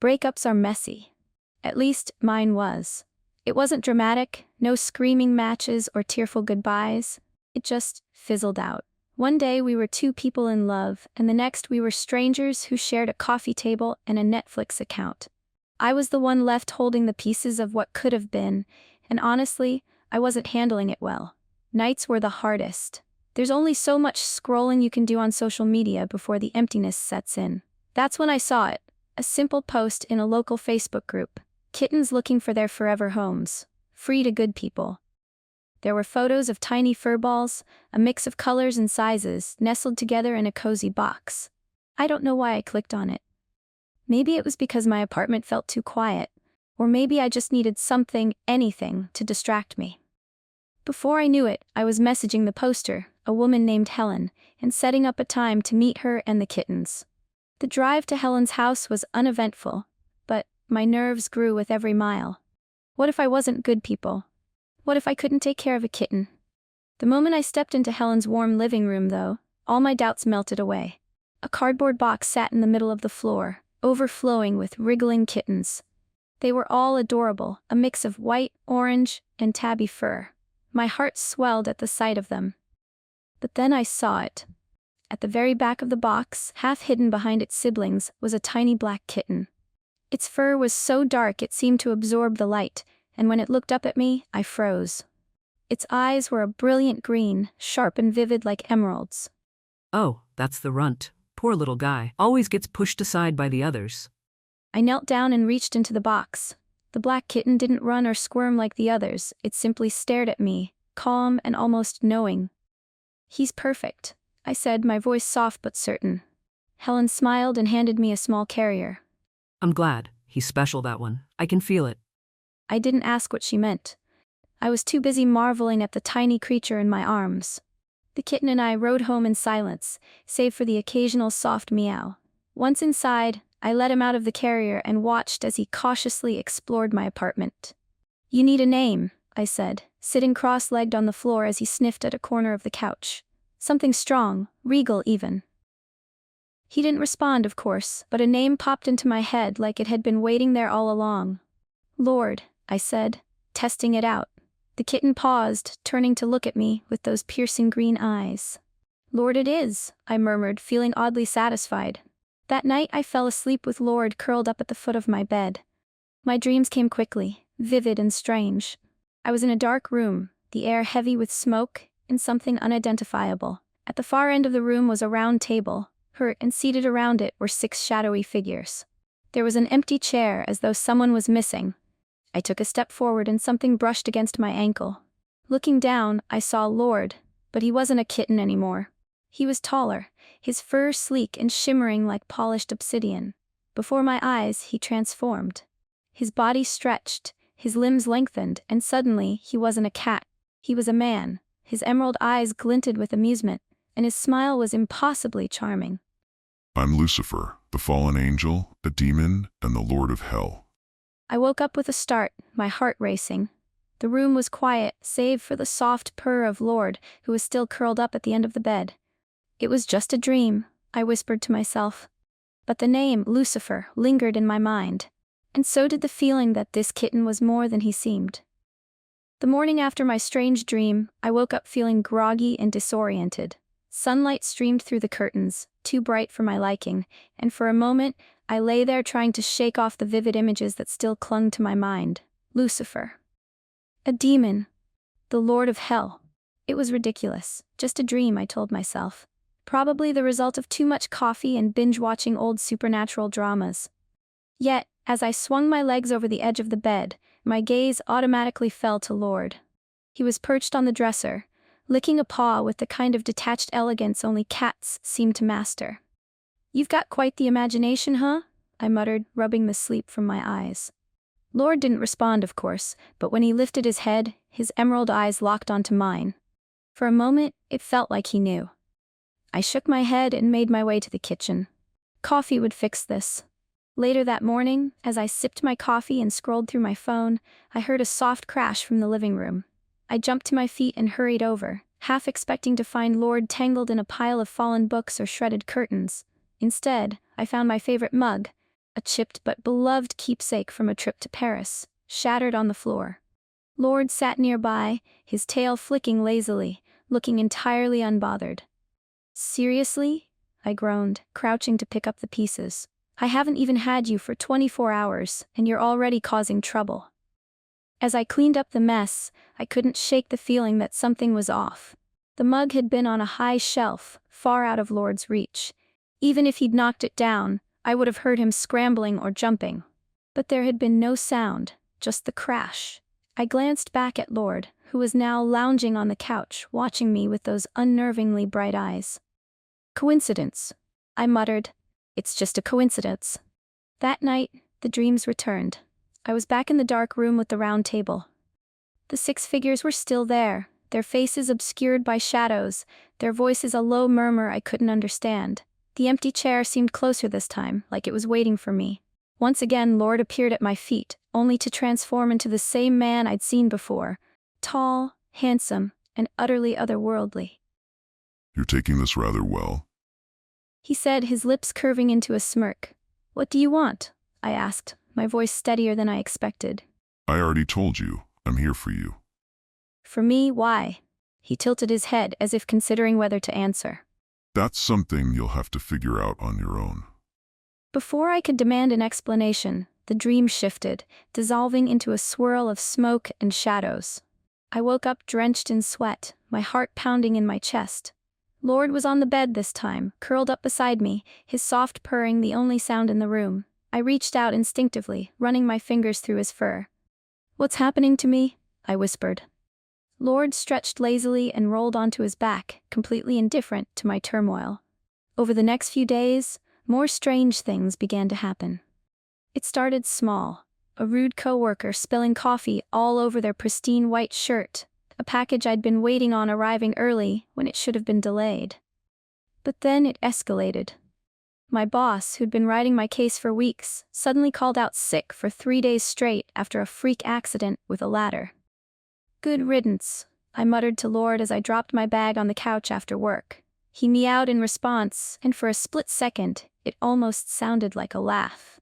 Breakups are messy. At least, mine was. It wasn't dramatic, no screaming matches or tearful goodbyes. It just fizzled out. One day we were two people in love, and the next we were strangers who shared a coffee table and a Netflix account. I was the one left holding the pieces of what could have been, and honestly, I wasn't handling it well. Nights were the hardest. There's only so much scrolling you can do on social media before the emptiness sets in. That's when I saw it, a simple post in a local Facebook group. Kittens looking for their forever homes. Free to good people. There were photos of tiny furballs, a mix of colors and sizes, nestled together in a cozy box. I don't know why I clicked on it. Maybe it was because my apartment felt too quiet, or maybe I just needed something, anything, to distract me. Before I knew it, I was messaging the poster, a woman named Helen, and setting up a time to meet her and the kittens. The drive to Helen's house was uneventful, but my nerves grew with every mile. What if I wasn't good people? What if I couldn't take care of a kitten? The moment I stepped into Helen's warm living room, though, all my doubts melted away. A cardboard box sat in the middle of the floor, overflowing with wriggling kittens. They were all adorable, a mix of white, orange, and tabby fur. My heart swelled at the sight of them. But then I saw it. At the very back of the box, half hidden behind its siblings, was a tiny black kitten. Its fur was so dark it seemed to absorb the light, and when it looked up at me, I froze. Its eyes were a brilliant green, sharp and vivid like emeralds. Oh, that's the runt. Poor little guy. Always gets pushed aside by the others. I knelt down and reached into the box. The black kitten didn't run or squirm like the others, it simply stared at me, calm and almost knowing. "He's perfect," I said, my voice soft but certain. Helen smiled and handed me a small carrier. I'm glad. He's special, that one. I can feel it. I didn't ask what she meant. I was too busy marveling at the tiny creature in my arms. The kitten and I rode home in silence, save for the occasional soft meow. Once inside, I let him out of the carrier and watched as he cautiously explored my apartment. "You need a name," I said, sitting cross-legged on the floor as he sniffed at a corner of the couch. "Something strong, regal even." He didn't respond, of course, but a name popped into my head like it had been waiting there all along. "Lord," I said, testing it out. The kitten paused, turning to look at me with those piercing green eyes. "Lord it is," I murmured, feeling oddly satisfied. That night I fell asleep with Lord curled up at the foot of my bed. My dreams came quickly, vivid and strange. I was in a dark room, the air heavy with smoke, and something unidentifiable. At the far end of the room was a round table, and seated around it were 6 shadowy figures. There was an empty chair as though someone was missing. I took a step forward and something brushed against my ankle. Looking down, I saw Lord, but he wasn't a kitten anymore. He was taller, his fur sleek and shimmering like polished obsidian. Before my eyes, he transformed. His body stretched, his limbs lengthened, and suddenly he wasn't a cat. He was a man. His emerald eyes glinted with amusement, and his smile was impossibly charming. "I'm Lucifer, the fallen angel, a demon, and the Lord of Hell." I woke up with a start, my heart racing. The room was quiet, save for the soft purr of Lord, who was still curled up at the end of the bed. It was just a dream, I whispered to myself. But the name, Lucifer, lingered in my mind. And so did the feeling that this kitten was more than he seemed. The morning after my strange dream, I woke up feeling groggy and disoriented. Sunlight streamed through the curtains, too bright for my liking, and for a moment, I lay there trying to shake off the vivid images that still clung to my mind. Lucifer. A demon. The Lord of Hell. It was ridiculous. Just a dream, I told myself. Probably the result of too much coffee and binge-watching old supernatural dramas. Yet, as I swung my legs over the edge of the bed, my gaze automatically fell to Lord. He was perched on the dresser, licking a paw with the kind of detached elegance only cats seem to master. "You've got quite the imagination, huh?" I muttered, rubbing the sleep from my eyes. Lord didn't respond, of course, but when he lifted his head, his emerald eyes locked onto mine. For a moment, it felt like he knew. I shook my head and made my way to the kitchen. Coffee would fix this. Later that morning, as I sipped my coffee and scrolled through my phone, I heard a soft crash from the living room. I jumped to my feet and hurried over, half expecting to find Lord tangled in a pile of fallen books or shredded curtains. Instead, I found my favorite mug, a chipped but beloved keepsake from a trip to Paris, shattered on the floor. Lord sat nearby, his tail flicking lazily, looking entirely unbothered. "Seriously?" I groaned, crouching to pick up the pieces. "I haven't even had you for 24 hours, and you're already causing trouble." As I cleaned up the mess, I couldn't shake the feeling that something was off. The mug had been on a high shelf, far out of Lord's reach. Even if he'd knocked it down, I would have heard him scrambling or jumping. But there had been no sound, just the crash. I glanced back at Lord, who was now lounging on the couch, watching me with those unnervingly bright eyes. "Coincidence," I muttered. "It's just a coincidence." That night, the dreams returned. I was back in the dark room with the round table. The 6 figures were still there, their faces obscured by shadows, their voices a low murmur I couldn't understand. The empty chair seemed closer this time, like it was waiting for me. Once again Lord appeared at my feet, only to transform into the same man I'd seen before, tall, handsome, and utterly otherworldly. You're taking this rather well. He said, his lips curving into a smirk. "What do you want?" I asked, my voice steadier than I expected. I already told you, I'm here for you. "For me, why?" He tilted his head as if considering whether to answer. That's something you'll have to figure out on your own. Before I could demand an explanation, the dream shifted, dissolving into a swirl of smoke and shadows. I woke up drenched in sweat, my heart pounding in my chest. Lord was on the bed this time, curled up beside me, his soft purring the only sound in the room. I reached out instinctively, running my fingers through his fur. "What's happening to me?" I whispered. Lord stretched lazily and rolled onto his back, completely indifferent to my turmoil. Over the next few days, more strange things began to happen. It started small. A rude coworker spilling coffee all over their pristine white shirt, a package I'd been waiting on arriving early when it should have been delayed. But then it escalated. My boss, who'd been writing my case for weeks, suddenly called out sick for 3 days straight after a freak accident with a ladder. "Good riddance," I muttered to Lord as I dropped my bag on the couch after work. He meowed in response, and for a split second, it almost sounded like a laugh.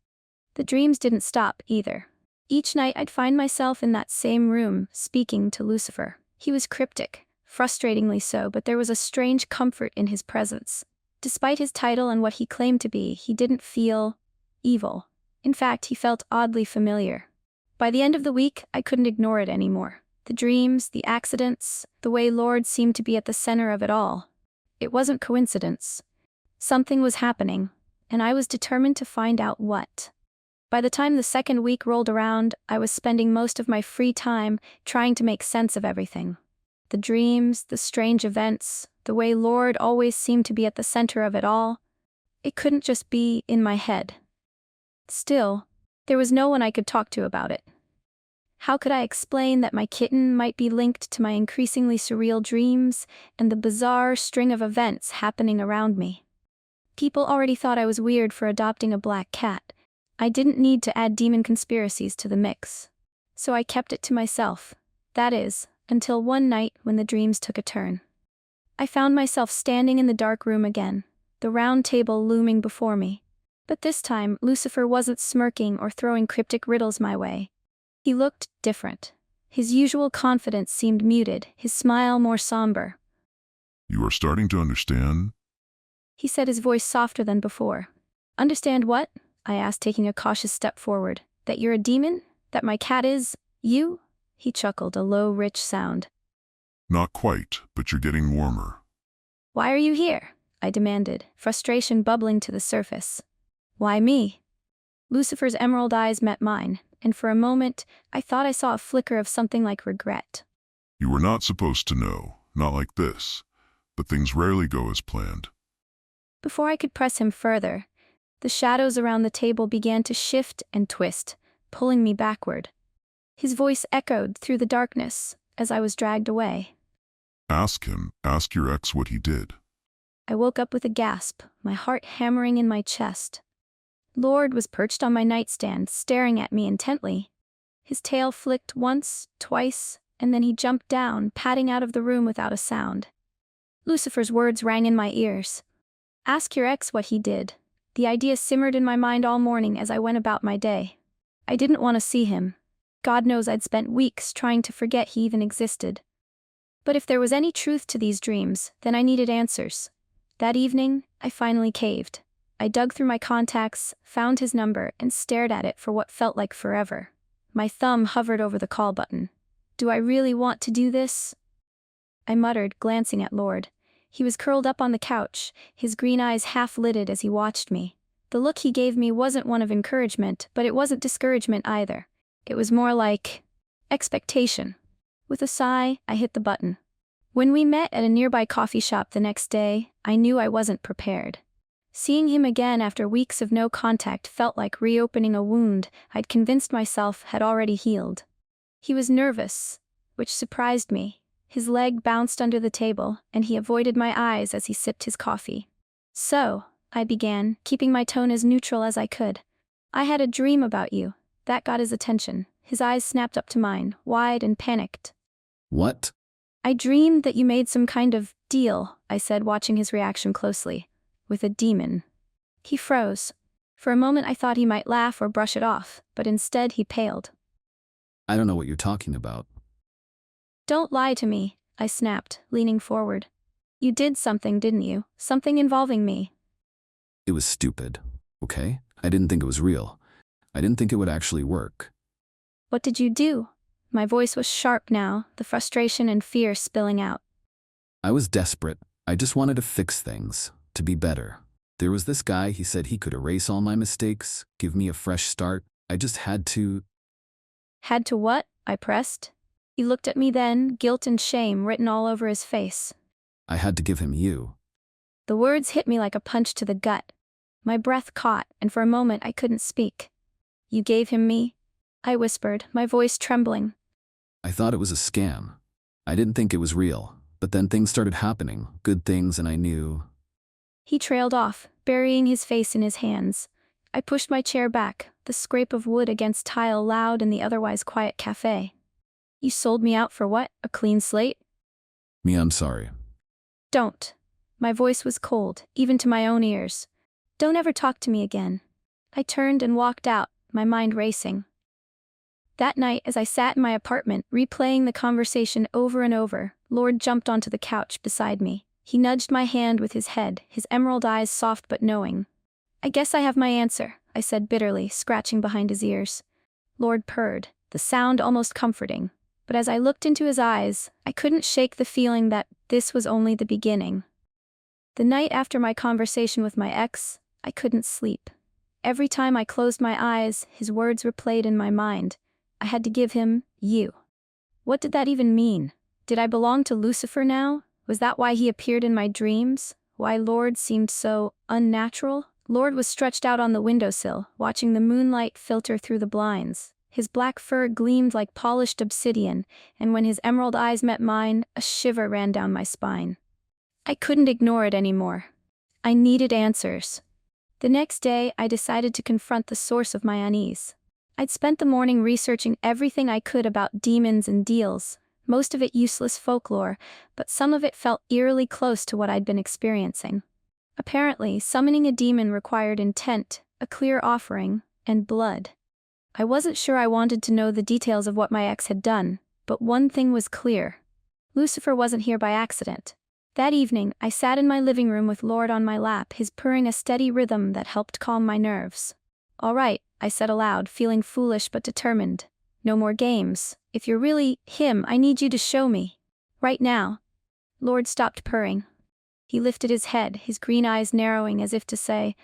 The dreams didn't stop, either. Each night I'd find myself in that same room, speaking to Lucifer. He was cryptic, frustratingly so, but there was a strange comfort in his presence. Despite his title and what he claimed to be, he didn't feel evil. In fact, he felt oddly familiar. By the end of the week, I couldn't ignore it anymore. The dreams, the accidents, the way Lord seemed to be at the center of it all. It wasn't coincidence. Something was happening, and I was determined to find out what. By the time the second week rolled around, I was spending most of my free time trying to make sense of everything. The dreams, the strange events, the way Lord always seemed to be at the center of it all. It couldn't just be in my head. Still, there was no one I could talk to about it. How could I explain that my kitten might be linked to my increasingly surreal dreams and the bizarre string of events happening around me? People already thought I was weird for adopting a black cat. I didn't need to add demon conspiracies to the mix. So I kept it to myself. That is, until one night when the dreams took a turn. I found myself standing in the dark room again, the round table looming before me. But this time, Lucifer wasn't smirking or throwing cryptic riddles my way. He looked different. His usual confidence seemed muted, his smile more somber. You are starting to understand? He said, his voice softer than before. "Understand what?" I asked, taking a cautious step forward. "That you're a demon? That my cat is you?" He chuckled, a low, rich sound. Not quite, but you're getting warmer. "Why are you here?" I demanded, frustration bubbling to the surface. "Why me?" Lucifer's emerald eyes met mine, and for a moment, I thought I saw a flicker of something like regret. You were not supposed to know, not like this, but things rarely go as planned. Before I could press him further, the shadows around the table began to shift and twist, pulling me backward. His voice echoed through the darkness as I was dragged away. Ask your ex what he did. I woke up with a gasp, my heart hammering in my chest. Lord was perched on my nightstand, staring at me intently. His tail flicked once, twice, and then he jumped down, padding out of the room without a sound. Lucifer's words rang in my ears. "Ask your ex what he did." The idea simmered in my mind all morning as I went about my day. I didn't want to see him. God knows I'd spent weeks trying to forget he even existed. But if there was any truth to these dreams, then I needed answers. That evening, I finally caved. I dug through my contacts, found his number, and stared at it for what felt like forever. My thumb hovered over the call button. Do I really want to do this? I muttered, glancing at Lord. He was curled up on the couch, his green eyes half-lidded as he watched me. The look he gave me wasn't one of encouragement, but it wasn't discouragement either. It was more like expectation. With a sigh, I hit the button. When we met at a nearby coffee shop the next day, I knew I wasn't prepared. Seeing him again after weeks of no contact felt like reopening a wound I'd convinced myself had already healed. He was nervous, which surprised me. His leg bounced under the table, and he avoided my eyes as he sipped his coffee. So, I began, keeping my tone as neutral as I could. I had a dream about you. That got his attention. His eyes snapped up to mine, wide and panicked. What? I dreamed that you made some kind of deal, I said, watching his reaction closely. With a demon. He froze. For a moment I thought he might laugh or brush it off, but instead he paled. I don't know what you're talking about. Don't lie to me, I snapped, leaning forward. You did something, didn't you? Something involving me. It was stupid, okay? I didn't think it was real. I didn't think it would actually work. What did you do? My voice was sharp now, the frustration and fear spilling out. I was desperate. I just wanted to fix things, to be better. There was this guy, he said he could erase all my mistakes, give me a fresh start. I just had to... Had to what? I pressed. He looked at me then, guilt and shame written all over his face. I had to give him you. The words hit me like a punch to the gut. My breath caught, and for a moment I couldn't speak. You gave him me? I whispered, my voice trembling. I thought it was a scam. I didn't think it was real. But then things started happening, good things, and I knew... He trailed off, burying his face in his hands. I pushed my chair back, the scrape of wood against tile loud in the otherwise quiet cafe. You sold me out for what? A clean slate? I'm sorry. Don't. My voice was cold, even to my own ears. Don't ever talk to me again. I turned and walked out, my mind racing. That night, as I sat in my apartment, replaying the conversation over and over, Lord jumped onto the couch beside me. He nudged my hand with his head, his emerald eyes soft but knowing. I guess I have my answer, I said bitterly, scratching behind his ears. Lord purred, the sound almost comforting. But as I looked into his eyes, I couldn't shake the feeling that this was only the beginning. The night after my conversation with my ex, I couldn't sleep. Every time I closed my eyes, his words replayed in my mind. I had to give him you. What did that even mean? Did I belong to Lucifer now? Was that why he appeared in my dreams? Why Lord seemed so unnatural? Lord was stretched out on the windowsill, watching the moonlight filter through the blinds. His black fur gleamed like polished obsidian, and when his emerald eyes met mine, a shiver ran down my spine. I couldn't ignore it anymore. I needed answers. The next day, I decided to confront the source of my unease. I'd spent the morning researching everything I could about demons and deals, most of it useless folklore, but some of it felt eerily close to what I'd been experiencing. Apparently, summoning a demon required intent, a clear offering, and blood. I wasn't sure I wanted to know the details of what my ex had done, but one thing was clear. Lucifer wasn't here by accident. That evening, I sat in my living room with Lord on my lap, his purring a steady rhythm that helped calm my nerves. All right, I said aloud, feeling foolish but determined. No more games. If you're really him, I need you to show me. Right now. Lord stopped purring. He lifted his head, his green eyes narrowing as if to say,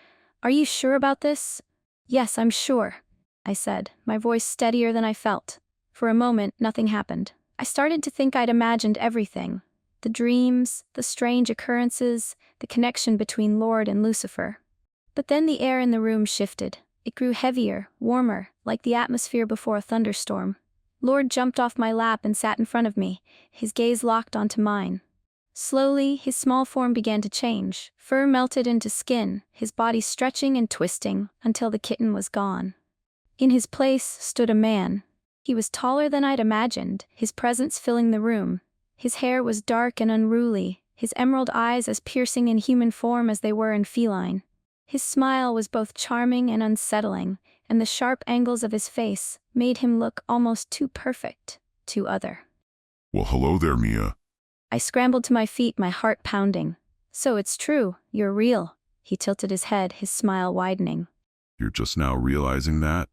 Are you sure about this? Yes, I'm sure, I said, my voice steadier than I felt. For a moment, nothing happened. I started to think I'd imagined everything. The dreams, the strange occurrences, the connection between Lord and Lucifer. But then the air in the room shifted. It grew heavier, warmer, like the atmosphere before a thunderstorm. Lord jumped off my lap and sat in front of me, his gaze locked onto mine. Slowly, his small form began to change. Fur melted into skin, his body stretching and twisting, until the kitten was gone. In his place stood a man. He was taller than I'd imagined, his presence filling the room. His hair was dark and unruly, his emerald eyes as piercing in human form as they were in feline. His smile was both charming and unsettling, and the sharp angles of his face made him look almost too perfect, too other. Well, hello there, Mia. I scrambled to my feet, my heart pounding. So it's true, you're real. He tilted his head, his smile widening. You're just now realizing that?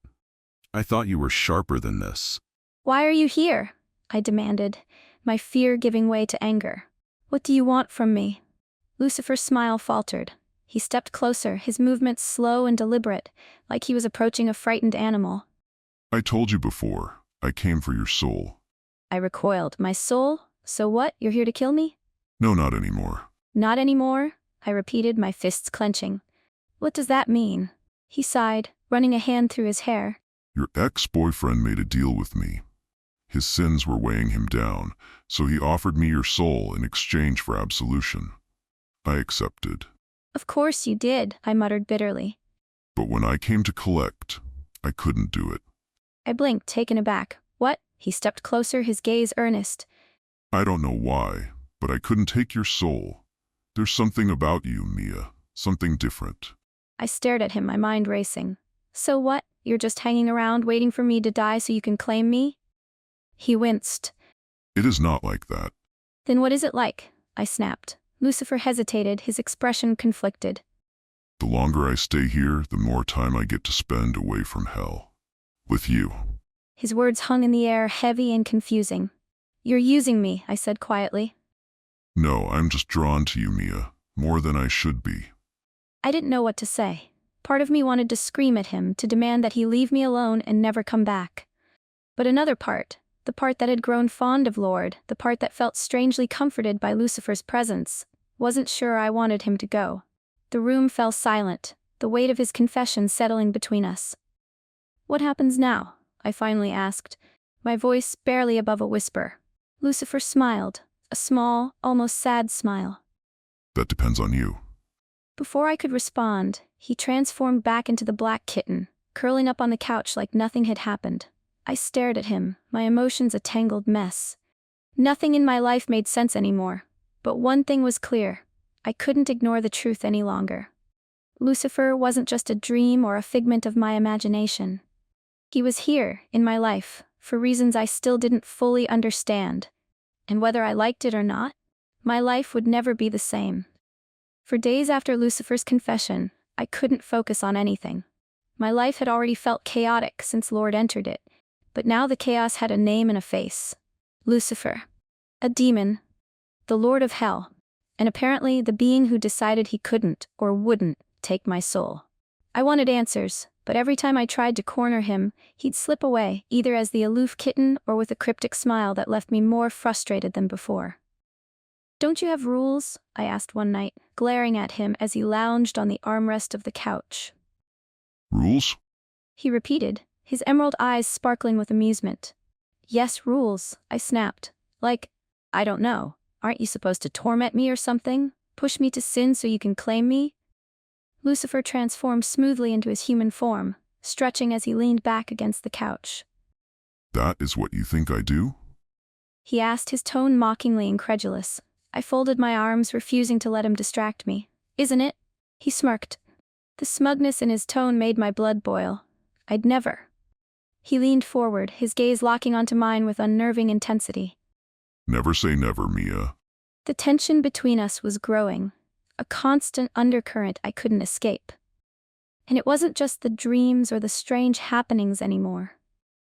I thought you were sharper than this. Why are you here? I demanded, my fear giving way to anger. What do you want from me? Lucifer's smile faltered. He stepped closer, his movements slow and deliberate, like he was approaching a frightened animal. I told you before, I came for your soul. I recoiled. My soul? So what? You're here to kill me? No, not anymore. Not anymore? I repeated, my fists clenching. What does that mean? He sighed, running a hand through his hair. Your ex-boyfriend made a deal with me. His sins were weighing him down, so he offered me your soul in exchange for absolution. I accepted. Of course you did, I muttered bitterly. But when I came to collect, I couldn't do it. I blinked, taken aback. What? He stepped closer, his gaze earnest. I don't know why, but I couldn't take your soul. There's something about you, Mia. Something different. I stared at him, my mind racing. So what? You're just hanging around waiting for me to die so you can claim me? He winced. It is not like that. Then what is it like? I snapped. Lucifer hesitated, his expression conflicted. The longer I stay here, the more time I get to spend away from hell. With you. His words hung in the air, heavy and confusing. You're using me, I said quietly. No, I'm just drawn to you, Mia, more than I should be. I didn't know what to say. Part of me wanted to scream at him, to demand that he leave me alone and never come back. But another part, the part that had grown fond of Lord, the part that felt strangely comforted by Lucifer's presence, wasn't sure I wanted him to go. The room fell silent, the weight of his confession settling between us. What happens now? I finally asked, my voice barely above a whisper. Lucifer smiled, a small, almost sad smile. That depends on you. Before I could respond, he transformed back into the black kitten, curling up on the couch like nothing had happened. I stared at him, my emotions a tangled mess. Nothing in my life made sense anymore, but one thing was clear. I couldn't ignore the truth any longer. Lucifer wasn't just a dream or a figment of my imagination. He was here, in my life, for reasons I still didn't fully understand. And whether I liked it or not, my life would never be the same. For days after Lucifer's confession, I couldn't focus on anything. My life had already felt chaotic since Lord entered it, but now the chaos had a name and a face. Lucifer. A demon. The Lord of Hell. And apparently the being who decided he couldn't, or wouldn't, take my soul. I wanted answers, but every time I tried to corner him, he'd slip away, either as the aloof kitten or with a cryptic smile that left me more frustrated than before. Don't you have rules? I asked one night, glaring at him as he lounged on the armrest of the couch. Rules? He repeated, his emerald eyes sparkling with amusement. Yes, rules, I snapped. Like, I don't know, aren't you supposed to torment me or something? Push me to sin so you can claim me? Lucifer transformed smoothly into his human form, stretching as he leaned back against the couch. That is what you think I do? He asked, his tone mockingly incredulous. I folded my arms, refusing to let him distract me. Isn't it? He smirked. The smugness in his tone made my blood boil. I'd never. He leaned forward, his gaze locking onto mine with unnerving intensity. Never say never, Mia. The tension between us was growing, a constant undercurrent I couldn't escape. And it wasn't just the dreams or the strange happenings anymore.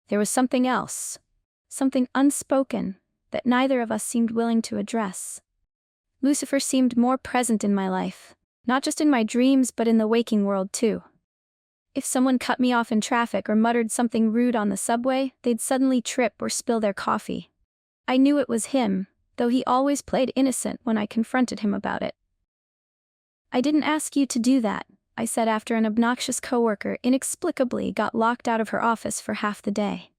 There was something else, something unspoken, that neither of us seemed willing to address. Lucifer seemed more present in my life, not just in my dreams but in the waking world too. If someone cut me off in traffic or muttered something rude on the subway, they'd suddenly trip or spill their coffee. I knew it was him, though he always played innocent when I confronted him about it. I didn't ask you to do that, I said after an obnoxious coworker inexplicably got locked out of her office for half the day.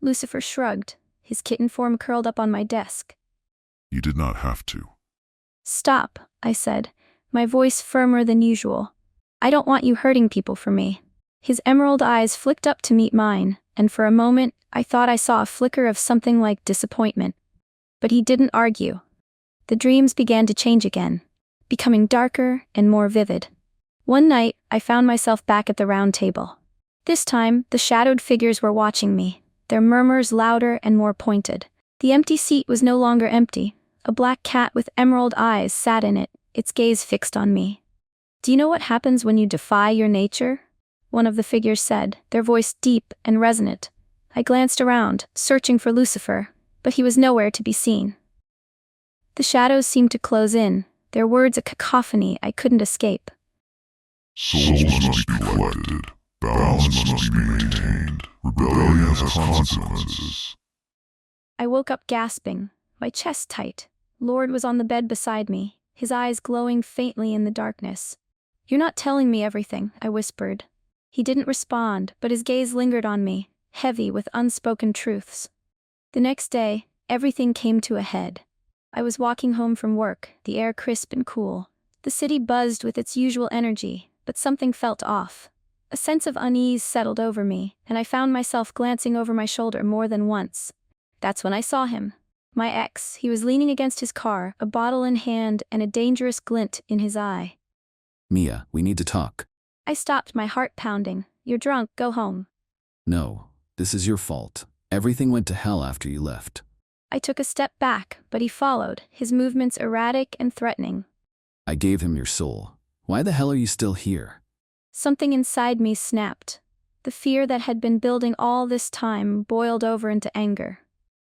Lucifer shrugged, his kitten form curled up on my desk. You did not have to. Stop, I said, my voice firmer than usual. I don't want you hurting people for me. His emerald eyes flicked up to meet mine, and for a moment, I thought I saw a flicker of something like disappointment. But he didn't argue. The dreams began to change again, becoming darker and more vivid. One night, I found myself back at the round table. This time, the shadowed figures were watching me, their murmurs louder and more pointed. The empty seat was no longer empty. A black cat with emerald eyes sat in it, its gaze fixed on me. "Do you know what happens when you defy your nature?" one of the figures said, their voice deep and resonant. I glanced around, searching for Lucifer, but he was nowhere to be seen. The shadows seemed to close in, their words a cacophony I couldn't escape. Souls must be collected. Balance must be maintained. Rebellion has consequences. I woke up gasping, my chest tight. Lord was on the bed beside me, his eyes glowing faintly in the darkness. "You're not telling me everything," I whispered. He didn't respond, but his gaze lingered on me, heavy with unspoken truths. The next day, everything came to a head. I was walking home from work, the air crisp and cool. The city buzzed with its usual energy, but something felt off. A sense of unease settled over me, and I found myself glancing over my shoulder more than once. That's when I saw him. My ex. He was leaning against his car, a bottle in hand and a dangerous glint in his eye. Mia, we need to talk. I stopped, my heart pounding. "You're drunk, go home." No, this is your fault. Everything went to hell after you left. I took a step back, but he followed, his movements erratic and threatening. I gave him your soul. Why the hell are you still here? Something inside me snapped. The fear that had been building all this time boiled over into anger.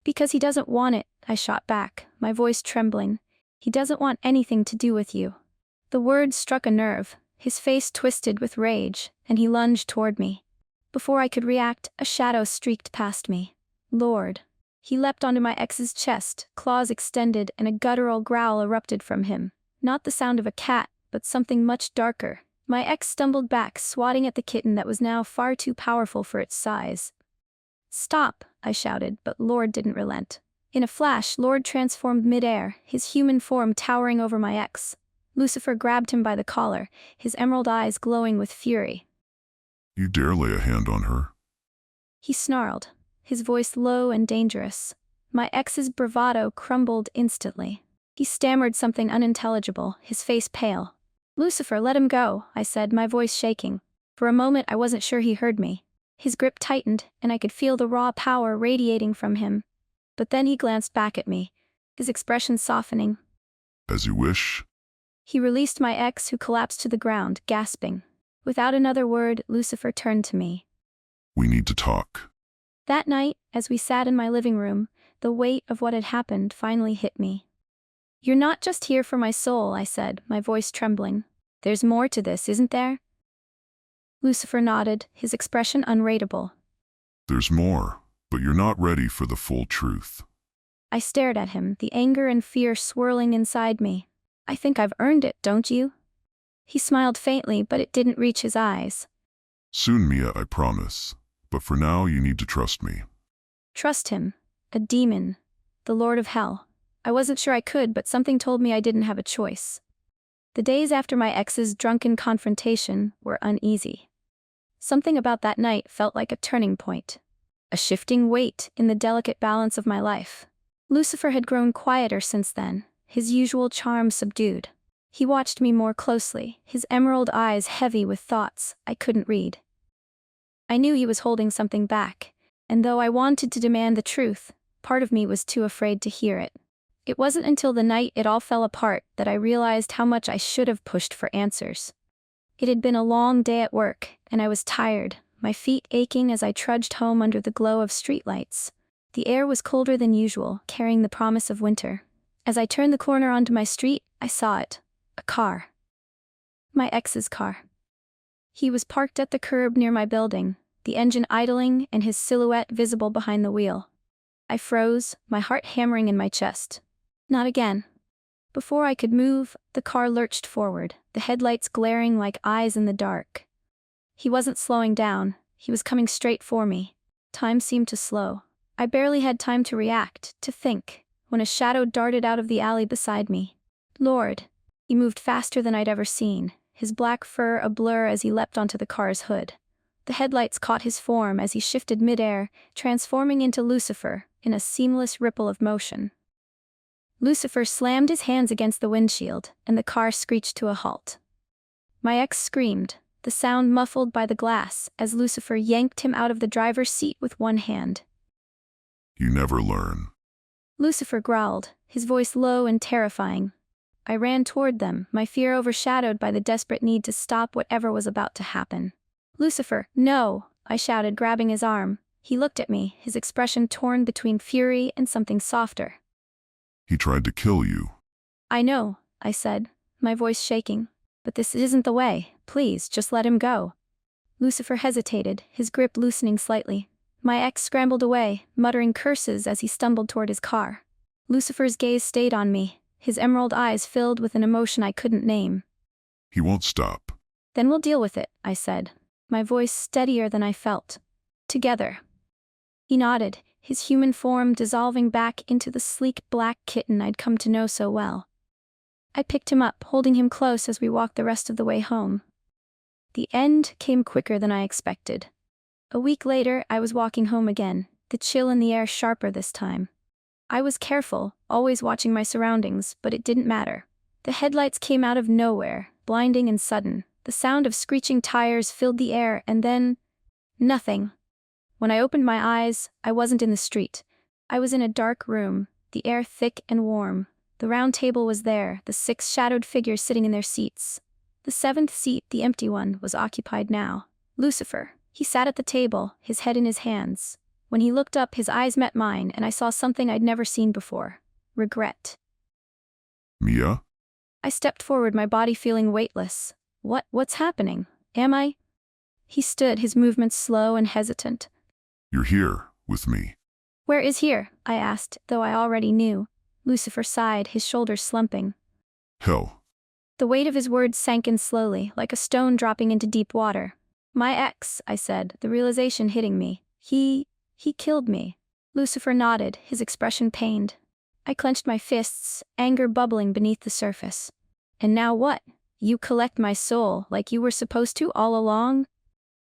"Because he doesn't want it," I shot back, my voice trembling. "He doesn't want anything to do with you." The words struck a nerve, his face twisted with rage, and he lunged toward me. Before I could react, a shadow streaked past me. Lord. He leapt onto my ex's chest, claws extended, and a guttural growl erupted from him. Not the sound of a cat, but something much darker. My ex stumbled back, swatting at the kitten that was now far too powerful for its size. "Stop," I shouted, but Lord didn't relent. In a flash, Lord transformed midair, his human form towering over my ex. Lucifer grabbed him by the collar, his emerald eyes glowing with fury. You dare lay a hand on her? He snarled, his voice low and dangerous. My ex's bravado crumbled instantly. He stammered something unintelligible, his face pale. "Lucifer, let him go," I said, my voice shaking. For a moment I wasn't sure he heard me. His grip tightened, and I could feel the raw power radiating from him. But then he glanced back at me, his expression softening. As you wish. He released my ex, who collapsed to the ground, gasping. Without another word, Lucifer turned to me. We need to talk. That night, as we sat in my living room, the weight of what had happened finally hit me. "You're not just here for my soul," I said, my voice trembling. "There's more to this, isn't there?" Lucifer nodded, his expression unreadable. There's more, but you're not ready for the full truth. I stared at him, the anger and fear swirling inside me. "I think I've earned it, don't you?" He smiled faintly, but it didn't reach his eyes. Soon, Mia, I promise. But for now, you need to trust me. Trust him. A demon. The Lord of Hell. I wasn't sure I could, but something told me I didn't have a choice. The days after my ex's drunken confrontation were uneasy. Something about that night felt like a turning point. A shifting weight in the delicate balance of my life. Lucifer had grown quieter since then, his usual charm subdued. He watched me more closely, his emerald eyes heavy with thoughts I couldn't read. I knew he was holding something back, and though I wanted to demand the truth, part of me was too afraid to hear it. It wasn't until the night it all fell apart that I realized how much I should have pushed for answers. It had been a long day at work, and I was tired, my feet aching as I trudged home under the glow of streetlights. The air was colder than usual, carrying the promise of winter. As I turned the corner onto my street, I saw it. A car. My ex's car. He was parked at the curb near my building, the engine idling and his silhouette visible behind the wheel. I froze, my heart hammering in my chest. Not again. Before I could move, the car lurched forward, the headlights glaring like eyes in the dark. He wasn't slowing down, he was coming straight for me. Time seemed to slow. I barely had time to react, to think, when a shadow darted out of the alley beside me. Lord. He moved faster than I'd ever seen, his black fur a blur as he leapt onto the car's hood. The headlights caught his form as he shifted midair, transforming into Lucifer in a seamless ripple of motion. Lucifer slammed his hands against the windshield, and the car screeched to a halt. My ex screamed, the sound muffled by the glass as Lucifer yanked him out of the driver's seat with one hand. You never learn. Lucifer growled, his voice low and terrifying. I ran toward them, my fear overshadowed by the desperate need to stop whatever was about to happen. Lucifer, no, I shouted, grabbing his arm. He looked at me, his expression torn between fury and something softer. He tried to kill you. I know, I said, my voice shaking. But this isn't the way. Please, just let him go. Lucifer hesitated, his grip loosening slightly. My ex scrambled away, muttering curses as he stumbled toward his car. Lucifer's gaze stayed on me, his emerald eyes filled with an emotion I couldn't name. He won't stop. Then we'll deal with it, I said, my voice steadier than I felt. Together. He nodded, his human form dissolving back into the sleek black kitten I'd come to know so well. I picked him up, holding him close as we walked the rest of the way home. The end came quicker than I expected. A week later, I was walking home again, the chill in the air sharper this time. I was careful, always watching my surroundings, but it didn't matter. The headlights came out of nowhere, blinding and sudden. The sound of screeching tires filled the air, and then... nothing. When I opened my eyes, I wasn't in the street. I was in a dark room, the air thick and warm. The round table was there, the 6 shadowed figures sitting in their seats. The 7th seat, the empty one, was occupied now. Lucifer. He sat at the table, his head in his hands. When he looked up, his eyes met mine, and I saw something I'd never seen before. Regret. Mia? I stepped forward, my body feeling weightless. What's happening? Am I? He stood, his movements slow and hesitant. You're here, with me. Where is here? I asked, though I already knew. Lucifer sighed, his shoulders slumping. Hell. The weight of his words sank in slowly, like a stone dropping into deep water. My ex, I said, the realization hitting me. He killed me. Lucifer nodded, his expression pained. I clenched my fists, anger bubbling beneath the surface. And now what? You collect my soul, like you were supposed to all along?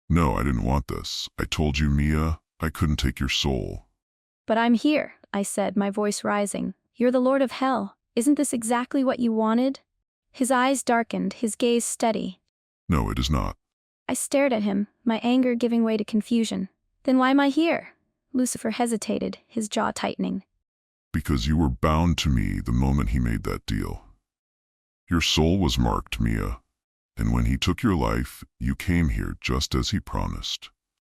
No, I didn't want this. I told you, Mia, I couldn't take your soul. But I'm here, I said, my voice rising. You're the Lord of Hell. Isn't this exactly what you wanted? His eyes darkened, his gaze steady. No, it is not. I stared at him, my anger giving way to confusion. Then why am I here? Lucifer hesitated, his jaw tightening. Because you were bound to me the moment he made that deal. Your soul was marked, Mia. And when he took your life, you came here just as he promised.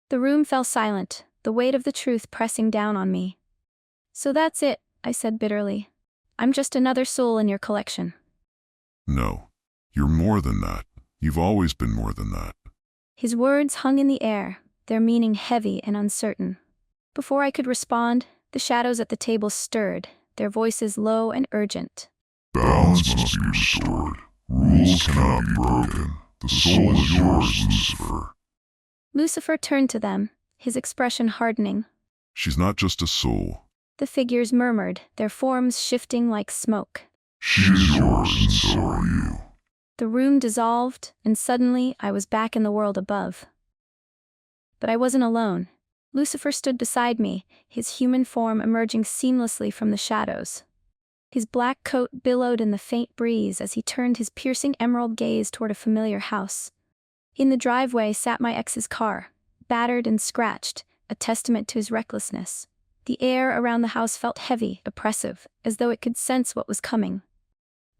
The room fell silent, the weight of the truth pressing down on me. So that's it, I said bitterly. I'm just another soul in your collection. No, you're more than that. You've always been more than that. His words hung in the air, their meaning heavy and uncertain. Before I could respond, the shadows at the table stirred, their voices low and urgent. Balance must be restored. Rules cannot be broken. The soul is yours, Lucifer. Lucifer turned to them, his expression hardening. She's not just a soul. The figures murmured, their forms shifting like smoke. She is yours, and so are you. The room dissolved, and suddenly I was back in the world above. But I wasn't alone. Lucifer stood beside me, his human form emerging seamlessly from the shadows. His black coat billowed in the faint breeze as he turned his piercing emerald gaze toward a familiar house. In the driveway sat my ex's car, battered and scratched, a testament to his recklessness. The air around the house felt heavy, oppressive, as though it could sense what was coming.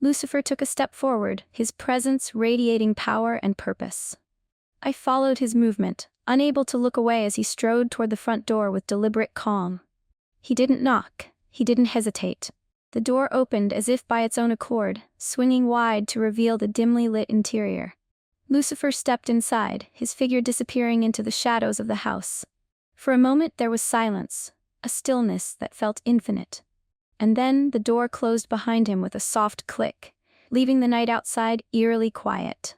Lucifer took a step forward, his presence radiating power and purpose. I followed his movement, unable to look away as he strode toward the front door with deliberate calm. He didn't knock, he didn't hesitate. The door opened as if by its own accord, swinging wide to reveal the dimly lit interior. Lucifer stepped inside, his figure disappearing into the shadows of the house. For a moment there was silence, a stillness that felt infinite. And then the door closed behind him with a soft click, leaving the night outside eerily quiet.